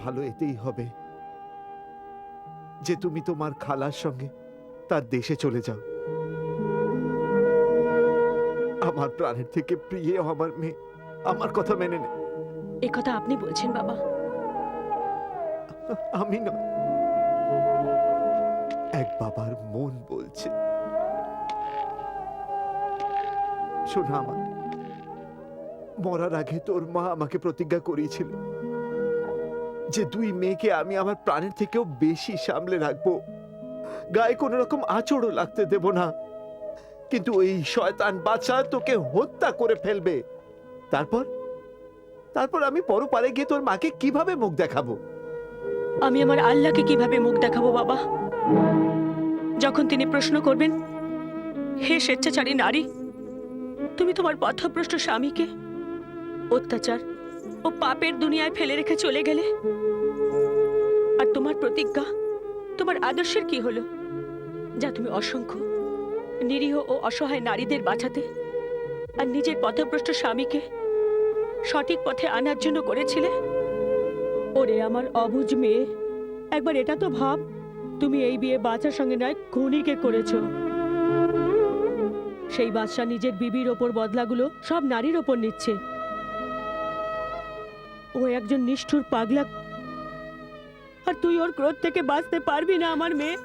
ভালো এতেই হবে যে তুমি তোমার খালার সঙ্গে তার দেশে চলে যাও। আমার প্রাণের থেকে প্রিয় আমার মেয়ে আমার কথা মেনে নে। এ কথা আপনি বলছেন বাবা? আমি নয়, এক বাবার মন বলছে। শোনা, আমার মরার আগে তোর মা আমাকে প্রতিজ্ঞা করিয়েছিল যে দুই মেয়েকে আমি আমার প্রাণের থেকেও বেশি সামলে রাখবো, গায়ে কোনো রকম আঁচড়ও লাগতে দেব না। কিন্তু ওই শয়তান বাচ্চা তোকে হত্যা করে ফেলবে। তারপর তারপর আমি পরপারে গিয়ে তোর মাকে কিভাবে মুখ দেখাবো? আমি আমার আল্লাহকে কিভাবে মুখ দেখাবো বাবা, যখন তিনি প্রশ্ন করবেন, হে স্বেচ্ছাচারী নারী, তুমি তোমার পথভ্রষ্ট স্বামীকে অত্যাচার ও পাপের দুনিয়ায় ফেলে রেখে চলে গেলে, আর তোমার প্রতিজ্ঞা, তোমার আদর্শের কি হলো, যা তুমি অসংখ্য নিরীহ ও অসহায় নারীদের বাঁচাতে আর নিজের পথভ্রষ্ট স্বামীকে সঠিক পথে আনার জন্য করেছিলে? ওরে আমার অবুঝ মেয়ে, একবার এটা তো ভাব, তুমি এই বিয়ে বাচ্চার সঙ্গে নয় খুনিকে করেছো। সেই বাদশা নিজের বিবির ওপর বদলাগুলো সব নারীর ওপর নিচ্ছে। ও একজন নিষ্ঠুর পাগলা, আর তুই ওর ক্রোধ থেকে বাঁচতে পারবি না আমার মেয়ে।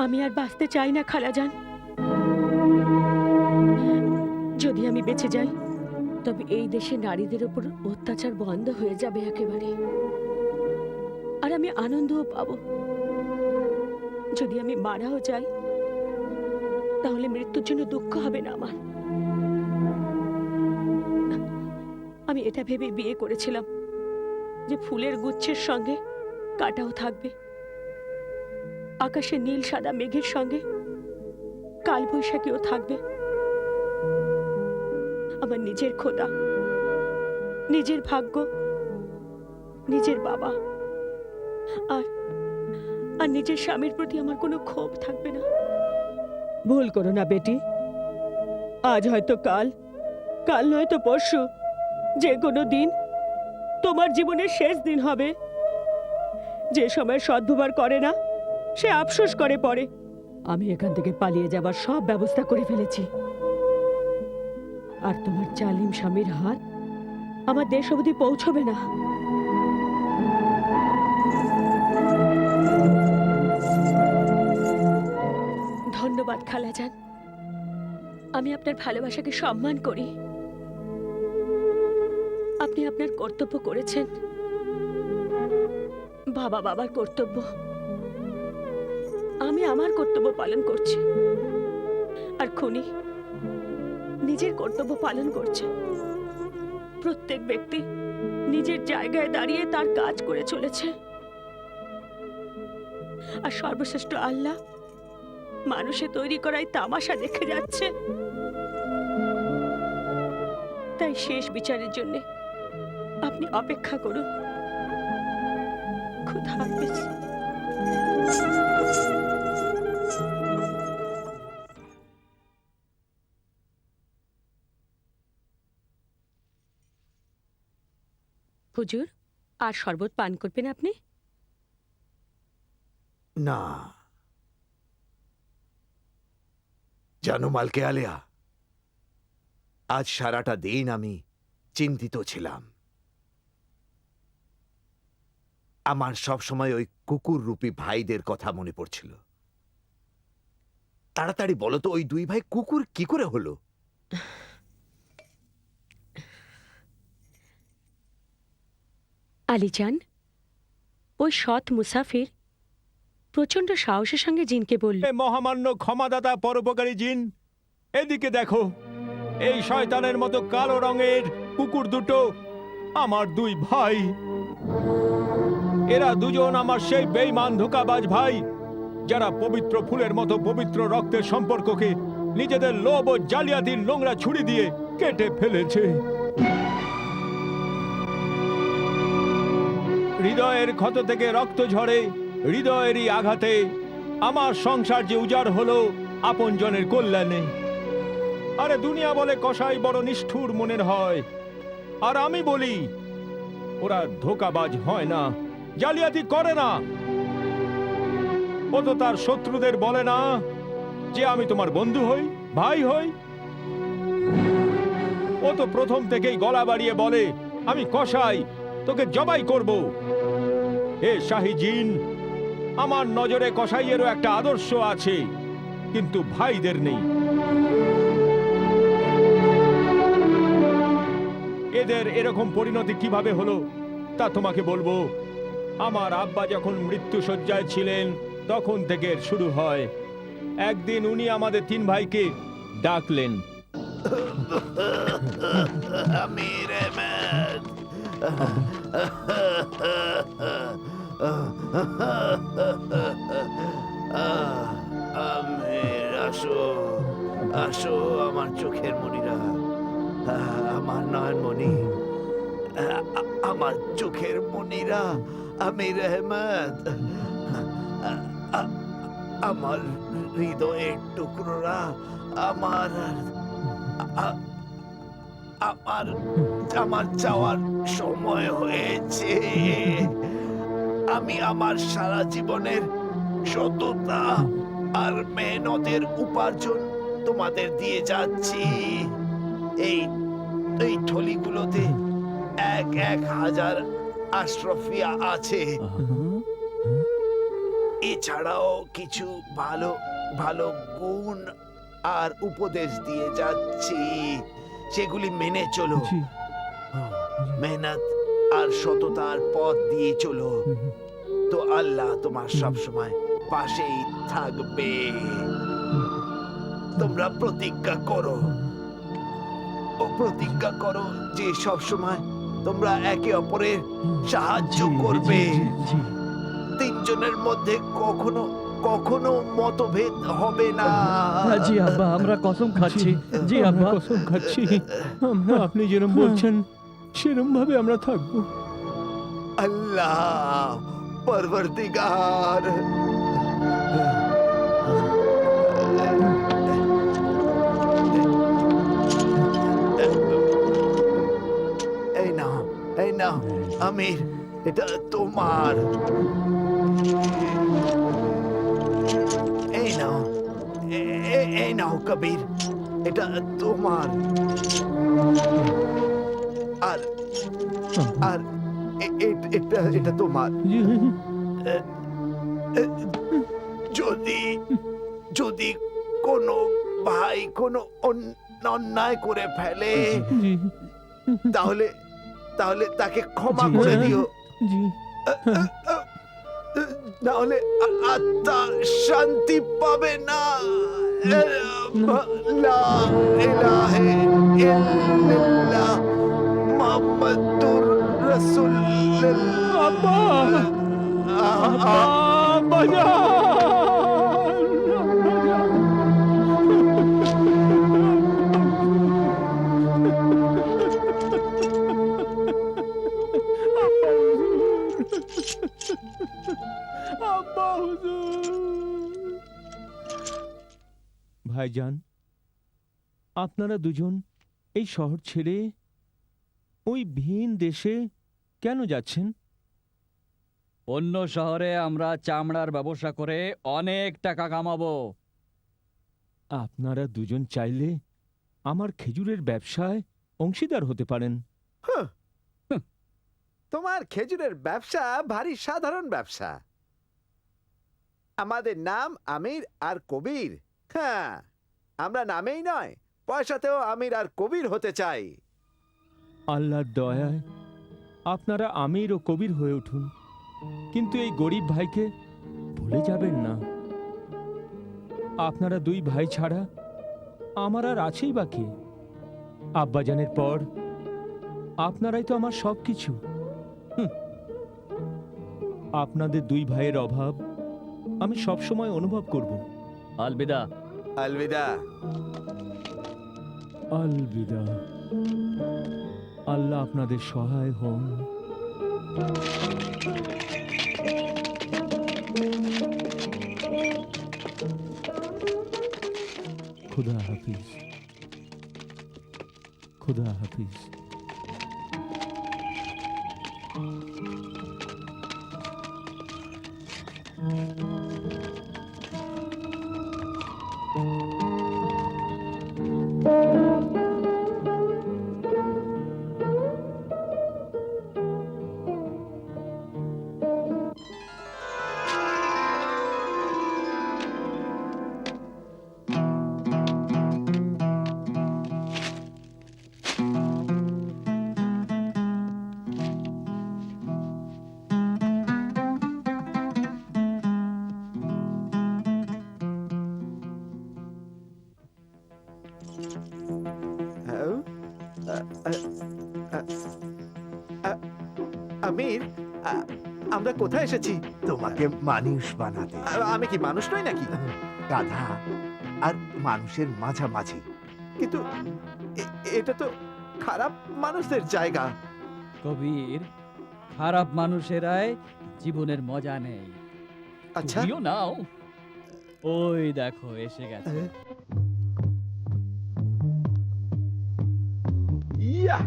আমি আর বাঁচতে চাই না খালাজান। যদি আমি বেঁচে যাই তবে এই দেশে নারীদের উপর অত্যাচার বন্ধ হয়ে যাবে একেবারে, আর আমি আনন্দও পাবো। যদি আমি মারাও যাই তাহলে মৃত্যুর জন্য দুঃখ হবে না আমার। আমি এটা ভেবে বিয়ে করেছিলাম যে ফুলের গুচ্ছের সঙ্গে কাঁটাও থাকবে, আকাশে নীল সাদা মেঘের সঙ্গে কালবৈশাখীও থাকবে। আমার নিজের খোদা, নিজের ভাগ্য, নিজের বাবা আর আর নিজের স্বামীর প্রতি আমার কোনো ক্ষোভ থাকবে না। ভুল করো না বেটি, আজ হয়তো কাল, কাল নয়তো পরশু, যে কোনো দিন তোমার জীবনের শেষ দিন হবে। যে সময় সদ্ব্যবহার করে না সে আফসোস করে পড়ে। আমি এখান থেকে পালিয়ে যাবার সব ব্যবস্থা করে ফেলেছি, আর তোমার জালিম স্বামীর হাত আমার দেশ অবধি পৌঁছবে না। ধন্যবাদ খালাজান, আমি আপনার ভালোবাসাকে সম্মান করি। আপনি আপনার কর্তব্য করেছেন, বাবা বাবার কর্তব্য, আমি আমার কর্তব্য পালন করছি, আর খুনি নিজের কর্তব্য পালন করছে। প্রত্যেক ব্যক্তি নিজের জায়গায় দাঁড়িয়ে তার কাজ করে চলেছে, আর সর্বশ্রেষ্ঠ আল্লাহ মানুষে তৈরি করাই তামাশা দেখে যাচ্ছে। তাই শেষ বিচারের জন্য আপনি অপেক্ষা করুন। খুদা হাফেজ। হুজুর, আর শরবত পান করবেন আপনি? না জানো মালকে আলেয়া, আজ সারাটা দিন আমি চিন্তিত ছিলাম। আমার সব সময় ওই কুকুর রূপী ভাইদের কথা মনে পড়ছিল। তাড়াতাড়ি বলো তো, ওই দুই ভাই কুকুর কি করে হলো? আলীজান, ওই সৎ মুসাফির প্রচন্ড সাহসের সঙ্গে জিনকে বলল, মহামান্য ক্ষমাদাতা পরোপকারী জিন, এদিকে দেখো, এই শয়তানের মতো কালো রঙের কুকুর দুটো আমার দুই ভাই। এরা দুজন আমার সেই বেঈমান ধোঁকাবাজ ভাই, যারা পবিত্র ফুলের মতো পবিত্র রক্তের সম্পর্ককে নিজেদের লোভ ও জালিয়াতির নোংরা ছুরি দিয়ে কেটে ফেলেছে। হৃদয়ের ক্ষত থেকে রক্ত ঝরে, হৃদয়েরই আঘাতে আমার সংসার যে উজাড় হলো আপনজনের কল্যাণে। আরে দুনিয়া বলে কসাই বড় নিষ্ঠুর মনের হয়, আর আমি বলি ওরা ধোঁকাবাজ হয় না, জালিয়াতি করে না। ও তো তার শত্রুদের বলে না যে আমি তোমার বন্ধু হই, ভাই হই। ও তো প্রথম থেকেই গলা বাড়িয়ে বলে আমি কসাই, তোকে জবাই করব। হে শাহী জিন, আমার নজরে কসাইয়েরও একটা আদর্শ আছে, কিন্তু ভাইদের নেই। এদের এরকম পরিণতি কিভাবে হলো তা তোমাকে বলবো। আমার আব্বা যখন মৃত্যুশয্যায় ছিলেন তখন থেকে এর শুরু হয়। একদিন উনি আমাদের 3 ভাইকে ডাকলেন। আমির আহমেদ, আমির, আসো আসো আমার চোখের মণিরা, আমার নয়নমণি, আমার চোখের মণিরা, আমির আহমেদ, আমার হৃদয়ের টুকরোরা, আমার আমার আমার যাওয়ার সময় হয়েছে। আমি আমার সারা জীবনের সততা আর মেহনতের উপার্জন তোমাদের দিয়ে যাচ্ছি। এই এই থলিগুলোতে 1,000 আশরাফিয়া আছে। এছাড়াও কিছু ভালো ভালো গুণ আর উপদেশ দিয়ে যাচ্ছি, সেগুলি মেনে চলো। মেহনত আর সততার পথ দিয়ে চলো, তো আল্লাহ তোমার সব সময় পাশেই থাকবে। তোমরা প্রতিজ্ঞা করো, প্রতিজ্ঞা করো যে সব সময় তোমরা একে অপরের সাহায্য করবে। 3 জনের মধ্যে কখনো কখনো মতভেদ হবে না। জি আব্বা, আমরা কসম খাচ্ছি। জি আব্বা, কসম খাচ্ছি, আমরা আপনি যেরকম বলছেন সেরকম ভাবে আমরা থাকবো। আল্লাহ পরবর্তীগার, এই নাও, এই নাও আমির, এটা তোমার। এই নাও, এই নাও কবির, এটা তোমার। আর আর এটা এটা তোমার। যদি যদি কোনো ভাই কোনো অন্যায় করে ফেলে তাহলে তাহলে তাকে ক্ষমা করে দিও, নাহলে আত্মা শান্তি পাবে না। লা ইলাহা ইল্লাল্লাহ মুহাম্মাদুর রাসূলুল্লাহ। আব্বা, আব্বা, ভাইজান, আপনারা দুজন এই শহর ছেড়ে ওই ভিন দেশে কেন যাচ্ছেন? অন্য শহরে আমরা চামড়ার ব্যবসা করে অনেক টাকা কামাবো। আপনারা দুজন চাইলে আমার খেজুরের ব্যবসায় অংশীদার হতে পারেন। তোমার খেজুরের ব্যবসা ভারী সাধারণ ব্যবসা। আমাদের নাম আমির আর কবির। হ্যাঁ, আমরা নামেই নয়, পয়সাতেও আমির আর কবির হতে চাই। আল্লাহর দয়ায় আপনারা আমির ও কবির হয়ে উঠুন, কিন্তু এই গরিব ভাইকে ভুলে যাবেন না। আপনারা 2 ভাই ছাড়া আমার আর আছেই বা কে? আব্বাজানের পর আপনারাই তো আমার সবকিছু। আপনাদের 2 ভাইয়ের অভাব আমি সবসময় অনুভব করব। আলবিদা। আলবিদা। আলবিদা। আল্লাহ আপনাদের সহায় হন। খুদা হাফিজ। খুদা হাফিজ। হ্যাঁ? আমির, আমরা কোথায় এসেছি? তোমাকে মানুষ বানাতে আমি কি মানুষ নই নাকি? গাধা আর মানুষের মাঝামাঝি। কিন্তু এটা তো খারাপ মানুষদের জায়গা। কবির, খারাপ মানুষেরাই জীবনের মজা নেই। আচ্ছা, তুমিও নাও। ওই দেখো এসে গেছে। ইয়া!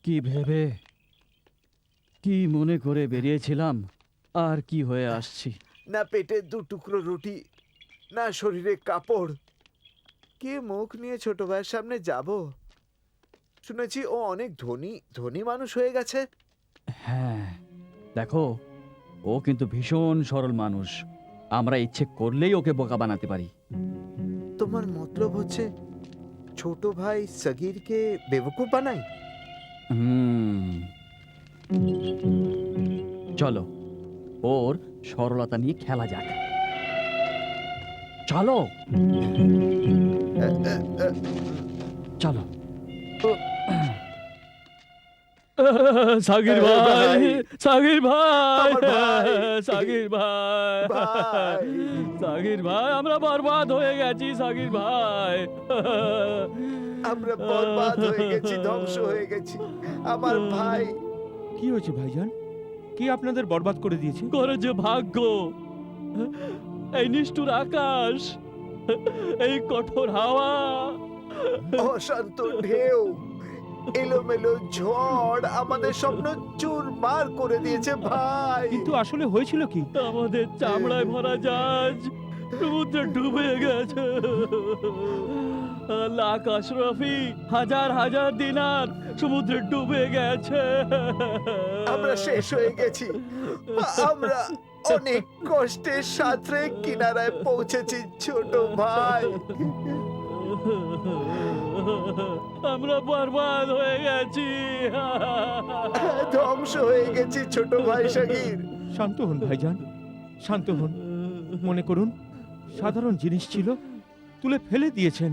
কি ভেবে, কি মনে করে বেরিয়েছিলাম, আর কি হয়ে আসছি। না পেটে দু টুকরো রুটি, না শরীরে কাপড়। কে মুখ নিয়ে ছোট ভাইয়ের সামনে যাব? শুনেছি ও অনেক ধনী ধনী মানুষ হয়ে গেছে। হ্যাঁ, দেখো, ও কিন্তু ভীষণ সরল মানুষ। আমরা ইচ্ছে করলেই ওকে বোকা বানাতে পারি। তোমার মতলব হচ্ছে ছোট ভাই সগীরকে বেবকুফ বানাই? হুম, চলো ওর সরলতা নিয়ে খেলা যাক। চলো চলো। সাগির ভাই, ভাই। সাগির ভাই, আমার ভাই। সাগির ভাই, ভাই। সাগির ভাই, আমরা বরবাদ হয়ে গেছি সাগির ভাই। আমরা বরবাদ হয়ে গেছি, ধ্বংস হয়ে গেছি। আমার ভাই। কি হয়েছে ভাইজান? কি আপনাদের বরবাদ করে দিয়েছে? করে যে ভাগ্য, এই নিষ্ঠুর আকাশ, এই কঠোর হাওয়া, অশান্ত ঢেউ, এলোমেলো ঝড় আমাদের স্বপ্ন চুরমার করে দিয়েছে ভাই। কিন্তু আসলে হয়েছিল কি? আমাদের চামড়ায় ভরা জাহাজ সমুদ্রে ডুবে গেছে। লাখ আশরাফি, হাজার হাজার দিনার সমুদ্রে ডুবে গেছে। আমরা শেষ হয়ে গেছি। আমরা অনেক কষ্টের সাথে কিনারায় পৌঁছেছি ছোট ভাই। আমরা বরবাদ হয়ে গেছি। ধ্বংস হয়ে গেছি ছোট ভাই সাগির। শান্ত হন ভাইজান, শান্ত হন। মনে করুন সাধারণ জিনিস ছিল, তুলে ফেলে দিয়েছেন।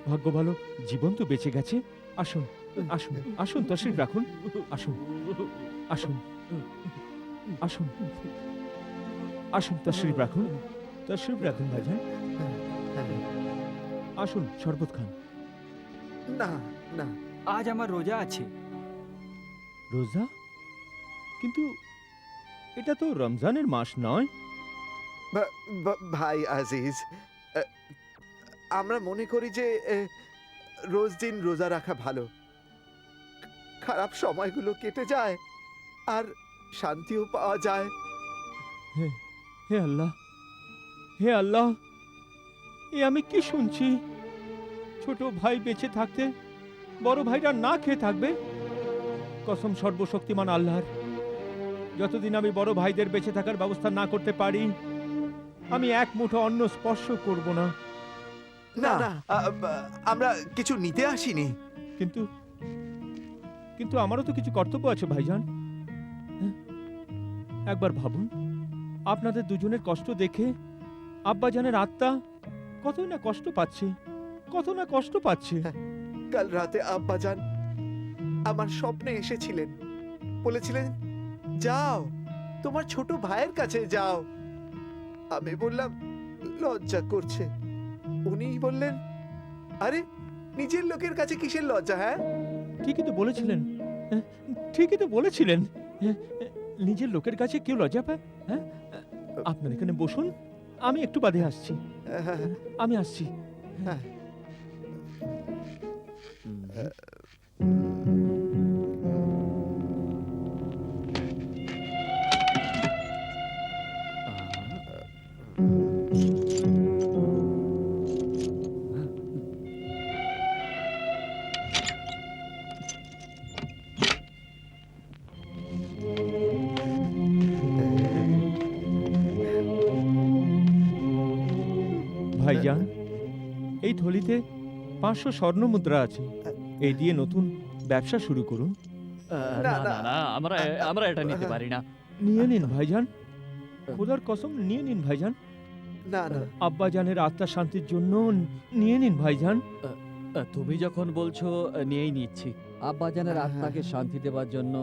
ভাগ্য ভালো জীবন তো বেঁচে গেছে। আসুন আসুন আসুন, তশরিফ রাখুন। আসুন আসুন আসুন আসুন, তশরিফ রাখুন, তশরিফ রাখুন ভাইজান। আসুন শরবত খান। না না, আজ আমার রোজা আছে। রোজা? কিন্তু এটা তো রমজানের মাস নয়। ভাই আজিজ, আমরা মনে করি যে রোজ দিন রোজা রাখা ভালো। খারাপ সময়গুলো কেটে যায় আর শান্তিও পাওয়া যায়। হে আল্লাহ, হে আল্লাহ, এ আমি কি শুনছি? ছোট ভাই বেঁচে থাকতে বড় ভাইরা না খেয়ে থাকবে? কসম সর্বশক্তিমান আল্লাহর, যতদিন আমি বড় ভাইদের বেঁচে থাকার ব্যবস্থা না করতে পারি, আমি এক মুঠো অন্ন স্পর্শ করব না। না না, আমরা কিছু নিতে আসিনি। কিন্তু কিন্তু আমারও তো কিছু কর্তব্য আছে ভাইজান। হ্যাঁ? একবার ভাবুন, আপনাদের দুজনের কষ্ট দেখে আব্বাজানের আত্মা কতই না কষ্ট পাচ্ছে, কত না কষ্ট পাচ্ছে। কাল রাতে আব্বাজান আমার স্বপ্নে এসেছিলেন, বলেছিলেন যাও তোমার ছোট ভাইয়ের কাছে যাও। আমি বললাম লজ্জা করছে। উনিই বললেন, আরে নিজের লোকের কাছে কিসের লজ্জা? হ্যাঁ, ঠিকই তো বলেছিলেন, হ্যাঁ, ঠিকই তো বলেছিলেন। হ্যাঁ, নিজের লোকের কাছে কেউ লজ্জা পায়? হ্যাঁ, আপনার এখানে বসুন, আমি একটু বাদে আসছি। আমি আসছি। হ্যাঁ। ভাইজান, এই থলিতে 500 স্বর্ণ মুদ্রা আছে। এই দিয়ে নতুন ব্যবসা শুরু করুন। না না না, আমরা আমরা এটা নিতে পারি না। নিয়ে নিন ভাইজান, খোদার কসম নিয়ে নিন ভাইজান। না না, আব্বাজানের আত্মার শান্তির জন্য নিয়ে নিন ভাইজান। তুমি যখন বলছো, নিয়েই নিচ্ছি। আব্বাজানের আত্মাকে শান্তি দেওয়ার জন্য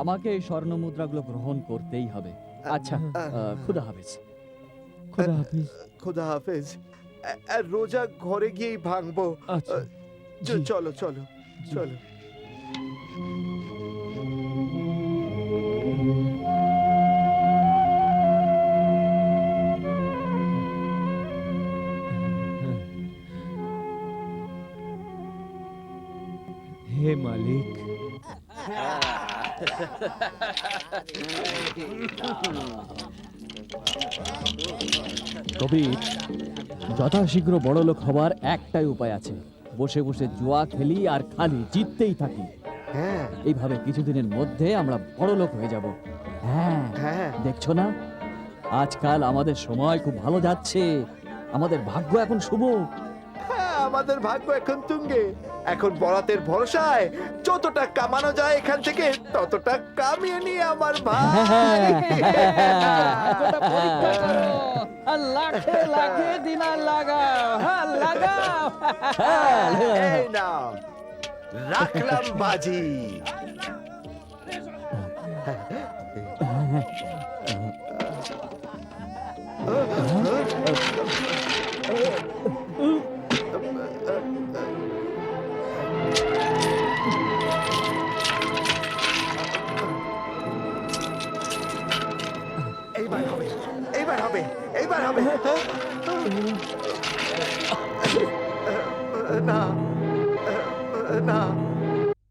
আমাকে এই স্বর্ণ মুদ্রাগুলো গ্রহণ করতেই হবে। আচ্ছা, খুদা হাফেজ। খোদা হাফিজ। খোদা হাফেজ। রোজা ঘরে গিয়েই ভাঙবো। আচ্ছা, জি। চলো চলো চলো। হে মালিক, কবির, যথাশীঘ্র বড়লোক হবার একটাই উপায় আছে, বসে বসে জুয়া খেলি আর খালি জিততেই থাকি। হ্যাঁ এইভাবে কিছুদিনের মধ্যে আমরা বড়লোক হয়ে যাব। হ্যাঁ, হ্যাঁ, দেখছো না, আজকাল আমাদের সময় খুব ভালো যাচ্ছে, আমাদের ভাগ্য এখন শুভ। হ্যাঁ, আমাদের ভাগ্য এখন তুঙ্গে। এখন বরাতের ভরসায় যতটা কামানো যায় এখান থেকে ততটা কামিয়ে নিয়ে আমার ভাই। লাখে লাখে দিনার লাগাও, লাগাও। এই নাও রাখলাম বাজি। এইবার হবে, এইবার হবে, এইবার হবে।